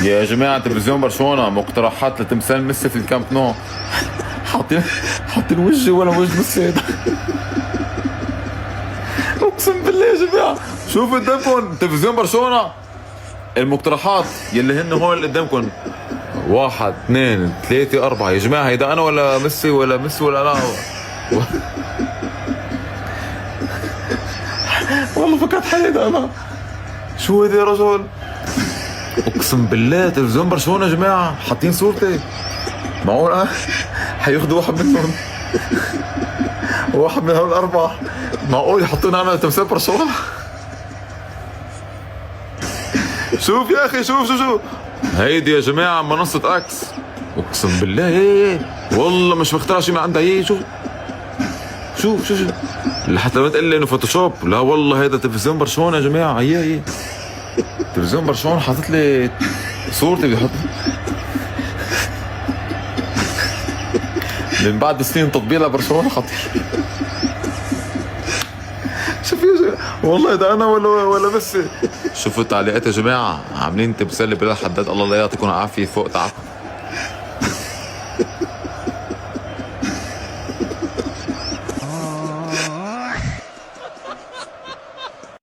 يا جماعة تلفزيون برشلونة مقترحات لتمثال ميسي في الكامب نو. حاطين وجهي ولا وجه ميسي هيدا. اقسم بالله يا جماعة شوفوا قدامكم تلفزيون برشلونة المقترحات يلي هن هون قدامكم. 1 2 3 4 يا جماعة هيدا أنا ولا ميسي ولا ميسي ولا لا. والله فكرت حالي هيدا أنا. شو هيدا يا رجل؟ اقسم بالله تلفزيون برشلونة يا جماعة حاطين صورتي. معقول حياخدوا واحد منهم. واحد من هول الأربعة معقول يحطونا أنا تمثال برشلونة؟ شوف يا أخي شوف هيدي يا جماعة منصة أكس. اقسم بالله ايه والله مش مخترع شيء من عندها. ايه شوف حتى ما تقول لي انه فوتوشوب. لا والله هيدا تلفزيون برشلونة يا جماعة. ايه تلفزيون برشلونة حاطط لي صورتي بيحط من بعد سنين تطبيق لبرشلونة خطير. شوف يا جماعة والله ده انا ولا بس. شوفوا التعليقات يا جماعة عاملين تمثال لبلال حداد الله لا يعطيكم العافية فوق تعبكم.